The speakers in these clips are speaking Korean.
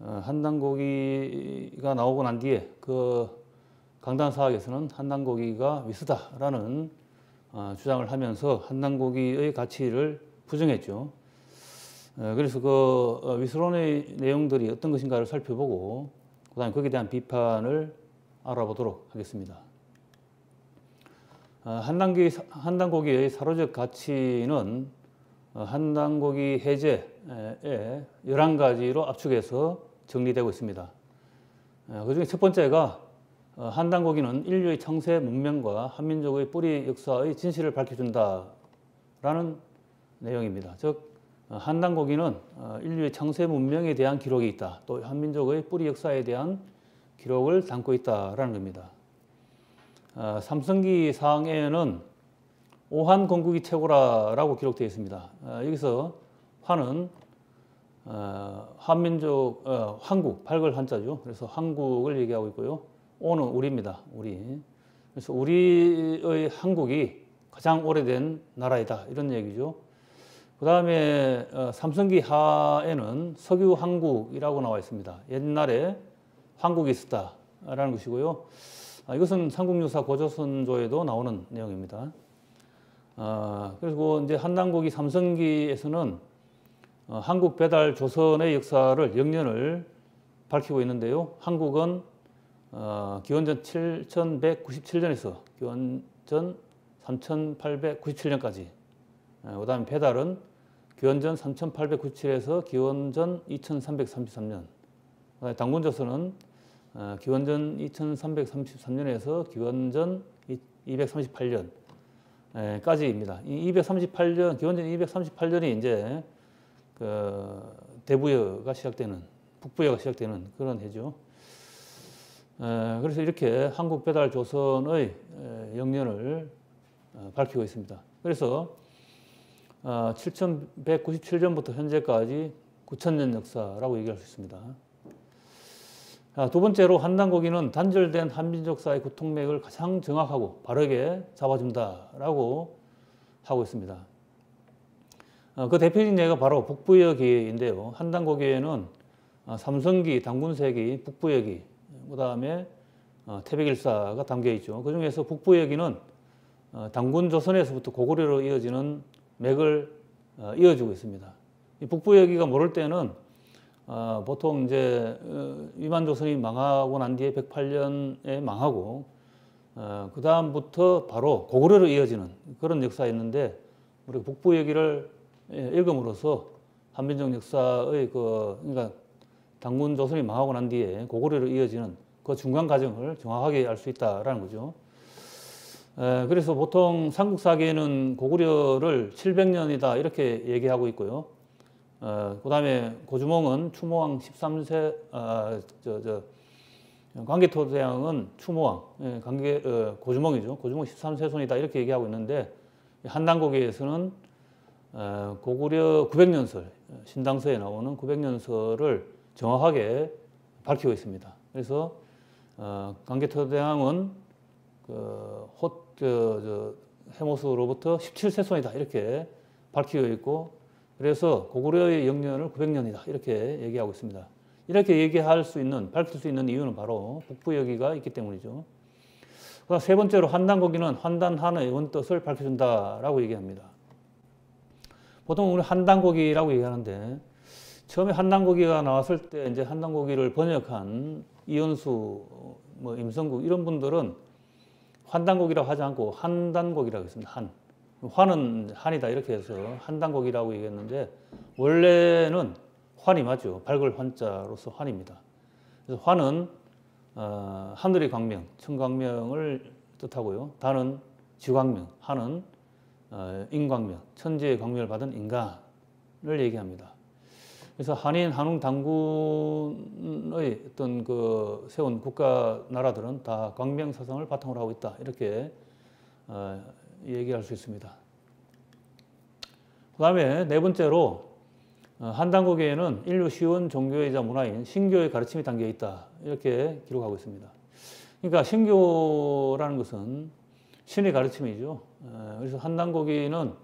한단고기가 나오고 난 뒤에 그 강단사학에서는 한단고기가 위스다라는 주장을 하면서 한단고기의 가치를 부정했죠. 그래서 그 위스론의 내용들이 어떤 것인가를 살펴보고 그다음에 거기에 대한 비판을 알아보도록 하겠습니다. 한단고기의 사료적 가치는 한단고기 해제의 11가지로 압축해서 정리되고 있습니다. 그중에 첫 번째가 한단고기는 인류의 창세 문명과 한민족의 뿌리 역사의 진실을 밝혀준다라는 내용입니다. 즉 한단고기는 인류의 창세 문명에 대한 기록이 있다. 또 한민족의 뿌리 역사에 대한 기록을 담고 있다라는 겁니다. 삼성기 사항에는 오한 건국이 최고라라고 기록되어 있습니다. 여기서 환은 한민족, 한국, 밝을 한자죠. 그래서 한국을 얘기하고 있고요. 오는 우리입니다. 우리. 그래서 우리의 한국이 가장 오래된 나라이다. 이런 얘기죠. 그 다음에 삼성기 하에는 석유 한국이라고 나와 있습니다. 옛날에 한국이 있었다라는 것이고요. 이것은 삼국유사 고조선조에도 나오는 내용입니다. 그리고 이제 한단고기 삼성기에서는 한국 배달 조선의 역사를 영년을 밝히고 있는데요. 한국은 기원전 7197년에서 기원전 3897년까지, 그 다음에 배달은 기원전 3897에서 기원전 2333년, 당군조선은 기원전 2333년에서 기원전 238년까지입니다. 이 238년, 기원전 238년이 이제 그 대부여가 시작되는, 북부여가 시작되는 그런 해죠. 그래서 이렇게 한국 배달 조선의 영년을 밝히고 있습니다. 그래서 7197년부터 현재까지 9000년 역사라고 얘기할 수 있습니다. 두 번째로 한단고기는 단절된 한민족사의 구통맥을 가장 정확하고 바르게 잡아준다라고 하고 있습니다. 그 대표적인 예가 바로 북부여기인데요. 한단고기에는 삼성기, 당군세기, 북부여기, 그 다음에 태백일사가 담겨 있죠. 그 중에서 북부여기는 당군조선에서부터 고구려로 이어지는 맥을 이어주고 있습니다. 이 북부여기가 모를 때는 보통 이제 위만조선이 망하고 난 뒤에 108년에 망하고 그 다음부터 바로 고구려로 이어지는 그런 역사였는데, 우리가 북부여기를 읽음으로써 한민족 역사의 그러니까 당군조선이 망하고 난 뒤에 고구려로 이어지는 그 중간 과정을 정확하게 알 수 있다라는 거죠. 그래서 보통 삼국사기에는 고구려를 700년이다 이렇게 얘기하고 있고요. 그 다음에 고주몽은 추모왕 13세, 광개토대왕은 추모왕, 고주몽이죠. 고주몽 13세손이다 이렇게 얘기하고 있는데, 한단고기에서는 고구려 900년설, 신당서에 나오는 900년설을 정확하게 밝히고 있습니다. 그래서 광개토대왕은 해모수로부터 17세손이다 이렇게 밝히고 있고, 그래서 고구려의 영년을 900년이다 이렇게 얘기하고 있습니다. 이렇게 얘기할 수 있는, 밝힐 수 있는 이유는 바로 북부여기가 있기 때문이죠. 세 번째로 한단고기는 환단한의 원뜻을 밝혀준다라고 얘기합니다. 보통 우리 한단고기라고 얘기하는데, 처음에 한단고기가 나왔을 때 이제 한단고기를 번역한 이현수, 임성국 이런 분들은 환단고기라고 하지 않고 한단고기라고 했습니다. 환은 한이다 이렇게 해서 한단고기라고 얘기했는데, 원래는 환이 맞죠. 밝을 환자로서 환입니다. 그래서 환은 하늘의 광명, 천광명을 뜻하고요. 단은 지광명, 한은 인광명, 천지의 광명을 받은 인간을 얘기합니다. 그래서 한인, 한웅, 당군의 어떤 그 세운 국가 나라들은 다 광명 사상을 바탕으로 하고 있다 이렇게 얘기할 수 있습니다. 그 다음에 네 번째로 한단고기에는 인류 시원 종교이자 문화인 신교의 가르침이 담겨 있다 이렇게 기록하고 있습니다. 그러니까 신교라는 것은 신의 가르침이죠. 그래서 한단고기는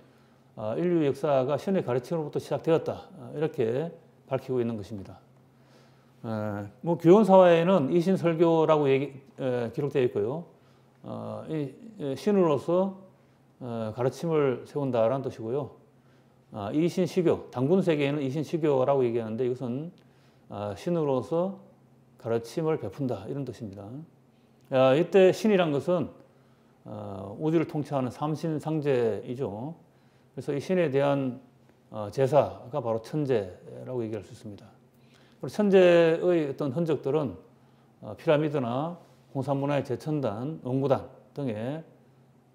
인류 역사가 신의 가르침으로부터 시작되었다 이렇게 밝히고 있는 것입니다. 뭐 교훈사화에는 이신설교라고 기록되어 있고요. 신으로서 가르침을 세운다라는 뜻이고요. 이신시교, 당군세계에는 이신시교라고 얘기하는데 이것은 신으로서 가르침을 베푼다 이런 뜻입니다. 이때 신이란 것은 우주를 통치하는 삼신상제이죠. 그래서 이 신에 대한 제사가 바로 천제라고 얘기할 수 있습니다. 그리고 천제의 어떤 흔적들은 피라미드나 홍산문화의 제천단, 응구단 등에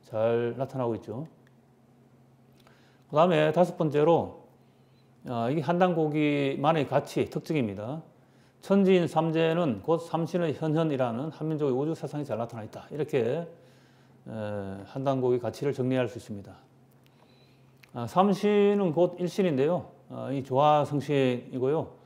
잘 나타나고 있죠. 그 다음에 다섯 번째로 이게 한단고기만의 가치, 특징입니다. 천지인 삼재는 곧 삼신의 현현이라는 한민족의 우주 사상이 잘 나타나 있다. 이렇게 한단고기 가치를 정리할 수 있습니다. 삼신은 곧 일신인데요. 이 조화성신이고요.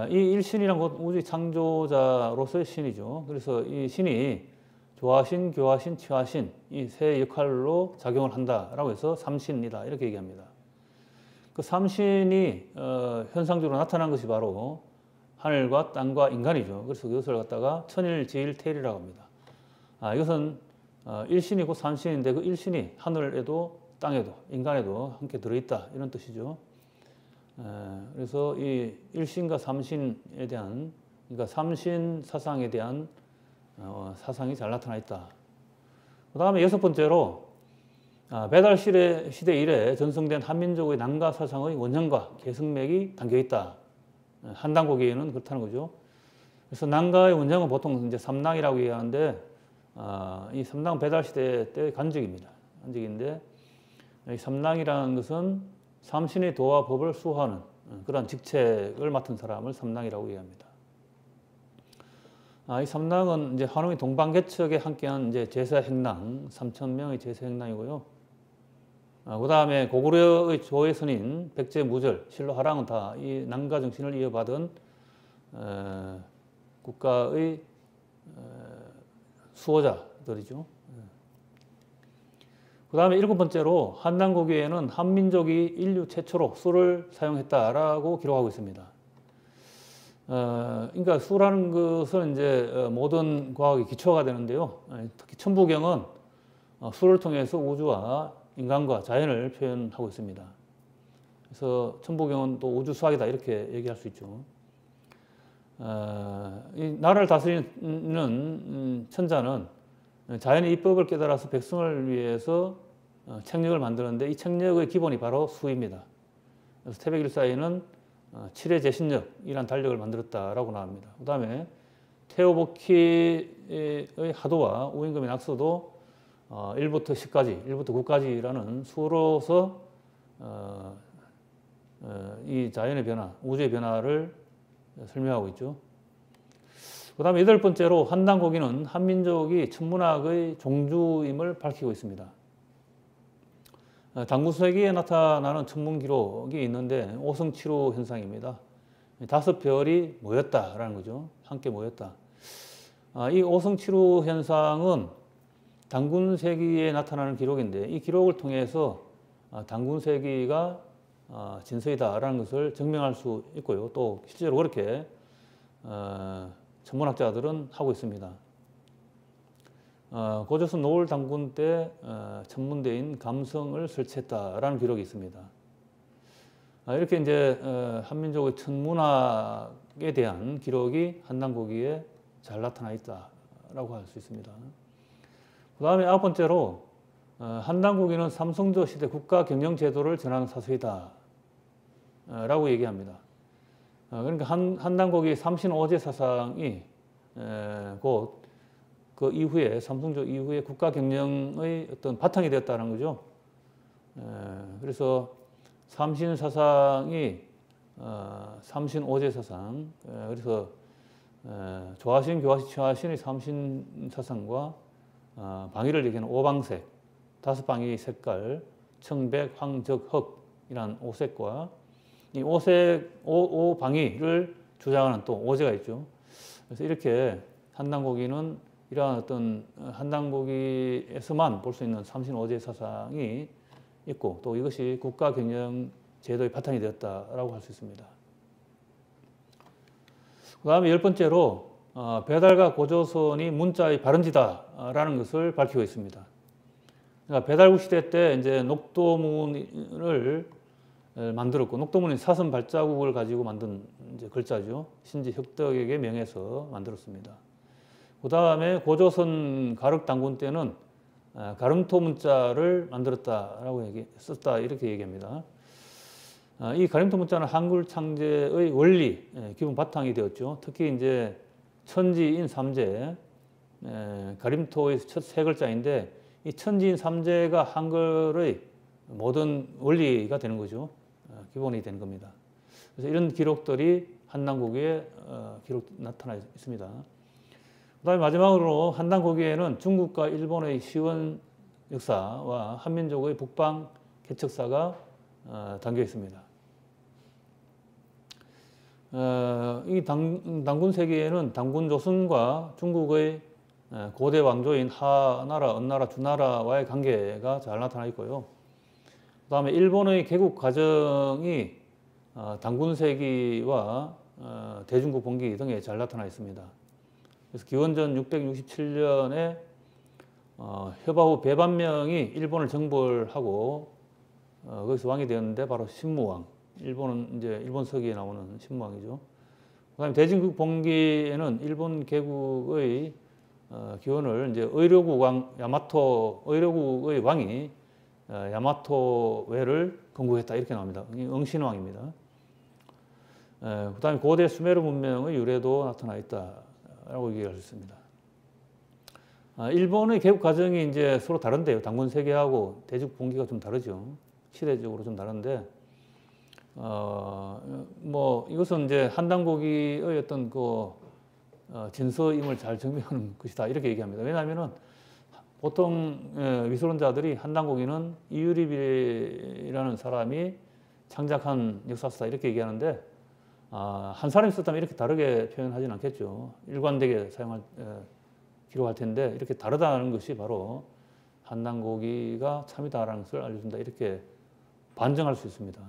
이 일신이란 것 우주의 창조자로서의 신이죠. 그래서 이 신이 조화신, 교화신, 치화신 이 세 역할로 작용을 한다라고 해서 삼신이다 이렇게 얘기합니다. 그 삼신이 현상적으로 나타난 것이 바로 하늘과 땅과 인간이죠. 그래서 그것을 갖다가 천일지일태일이라고 합니다. 이것은 일신이고 삼신인데 그 일신이 하늘에도 땅에도 인간에도 함께 들어있다 이런 뜻이죠. 그래서 이 일신과 삼신에 대한 그러니까 삼신 사상에 대한 사상이 잘 나타나 있다. 그 다음에 여섯 번째로 배달 시대 이래 전승된 한민족의 난가 사상의 원형과 계승맥이 담겨 있다. 한단고기에는 그렇다는 거죠. 그래서 난가의 원형은 보통 이제 삼낭이라고 얘기하는데 이 삼낭 배달 시대 때의 간직입니다. 간직인데 이 삼낭이라는 것은 삼신의 도와 법을 수호하는 그런 직책을 맡은 사람을 삼낭이라고 얘기합니다. 이 삼낭은 이제 한웅이 동방개척에 함께한 이제 제사행랑 3,000명의 제사행랑이고요. 그 다음에 고구려의 조회선인 백제무절, 신라하랑은 다 이 난가 정신을 이어받은 국가의 수호자들이죠. 그 다음에 일곱 번째로 한단고기에는 한민족이 인류 최초로 수를 사용했다라고 기록하고 있습니다. 그러니까 수라는 것은 이제 모든 과학의 기초가 되는데요. 특히 천부경은 수를 통해서 우주와 인간과 자연을 표현하고 있습니다. 그래서 천부경은 또 우주 수학이다 이렇게 얘기할 수 있죠. 이 나라를 다스리는 천자는 자연의 이법을 깨달아서 백성을 위해서 책력을 만드는데 이 책력의 기본이 바로 수입니다. 그래서 태백일사에는 7의 제신력이란 달력을 만들었다라고 나옵니다. 그 다음에 태오복희의 하도와 우임금의 낙서도 1부터 10까지, 1부터 9까지라는 수로서 이 자연의 변화, 우주의 변화를 설명하고 있죠. 그 다음에 여덟 번째로 한단고기는 한민족이 천문학의 종주임을 밝히고 있습니다. 당구세기에 나타나는 천문 기록이 있는데 오성치루 현상입니다. 5별이 모였다라는 거죠. 함께 모였다. 이 오성치루 현상은 당군세기에 나타나는 기록인데 이 기록을 통해서 당군세기가 진서이다라는 것을 증명할 수 있고요. 또 실제로 그렇게 천문학자들은 하고 있습니다. 고조선 노을 당군 때 천문대인 감성을 설치했다라는 기록이 있습니다. 이렇게 이제 한민족의 천문학에 대한 기록이 한단고기에 잘 나타나 있다라고 할 수 있습니다. 그 다음에 아홉 번째로 한단고기는 삼성조 시대 국가 경영 제도를 전하는 사서이다 라고 얘기합니다. 그러니까 한단고기 삼신오제 사상이 곧 그 이후에 삼성조 이후에 국가 경영의 어떤 바탕이 되었다는 거죠. 그래서 삼신 사상이 삼신오제 사상, 그래서 조화신, 교화신, 치화신의 삼신 사상과 방위를 얘기하는 오방색, 5방위 색깔, 청백, 황, 적, 흑이란 오색과 이 오색, 오방위를 주장하는 또 오제가 있죠. 그래서 이렇게 한단고기는 이러한 어떤 한단고기에서만 볼 수 있는 삼신오제 사상이 있고 또 이것이 국가 경영 제도의 바탕이 되었다라고 할 수 있습니다. 그 다음에 10번째로 배달과 고조선이 문자의 발원지다라는 것을 밝히고 있습니다. 그러니까 배달국 시대 때 이제 녹도문을 만들었고, 녹도문이 사선 발자국을 가지고 만든 이제 글자죠. 신지 혁덕에게 명해서 만들었습니다. 그 다음에 고조선 가륵 당군 때는 가름토 문자를 만들었다라고 썼다 이렇게 얘기합니다. 이 가림토 문자는 한글 창제의 원리, 기본 바탕이 되었죠. 특히 이제 천지인 삼재, 가림토의 첫 세 글자인데 이 천지인 삼재가 한글의 모든 원리가 되는 거죠. 기본이 되는 겁니다. 그래서 이런 기록들이 한단고기에 기록 나타나 있습니다. 그다음에 마지막으로 한단고기에는 중국과 일본의 시원 역사와 한민족의 북방 개척사가 담겨 있습니다. 이 당군 세계에는 당군 조선과 중국의 고대 왕조인 하나라, 은나라, 주나라와의 관계가 잘 나타나 있고요. 그 다음에 일본의 개국 과정이 당군 세기와 대중국 봉기 등에 잘 나타나 있습니다. 그래서 기원전 667년에 hö바후 배반명이 일본을 정벌하고 거기서 왕이 되었는데 바로 신무왕. 일본은 이제 일본 서기에 나오는 신무왕이죠. 그다음에 대진국 봉기에는 일본 개국의 기원을 이제 의료국 왕 야마토 의료국의 왕이 야마토웨를 건국했다 이렇게 나옵니다. 응신왕입니다. 그다음에 고대 수메르 문명의 유래도 나타나 있다라고 얘기할 수 있습니다. 일본의 개국 과정이 이제 서로 다른데요. 당군 세계하고 대중 봉기가 좀 다르죠. 시대적으로 좀 다른데, 뭐 이것은 이제 한단고기의 어떤 그 진서임을 잘 증명하는 것이다 이렇게 얘기합니다. 왜냐하면은 보통 위소론자들이 한단고기는 이유립이라는 사람이 창작한 역사서다 이렇게 얘기하는데, 한 사람이 썼다면 이렇게 다르게 표현하지는 않겠죠. 일관되게 기록할 텐데 이렇게 다르다는 것이 바로 한단고기가 참이다라는 것을 알려준다 이렇게 반증할 수 있습니다.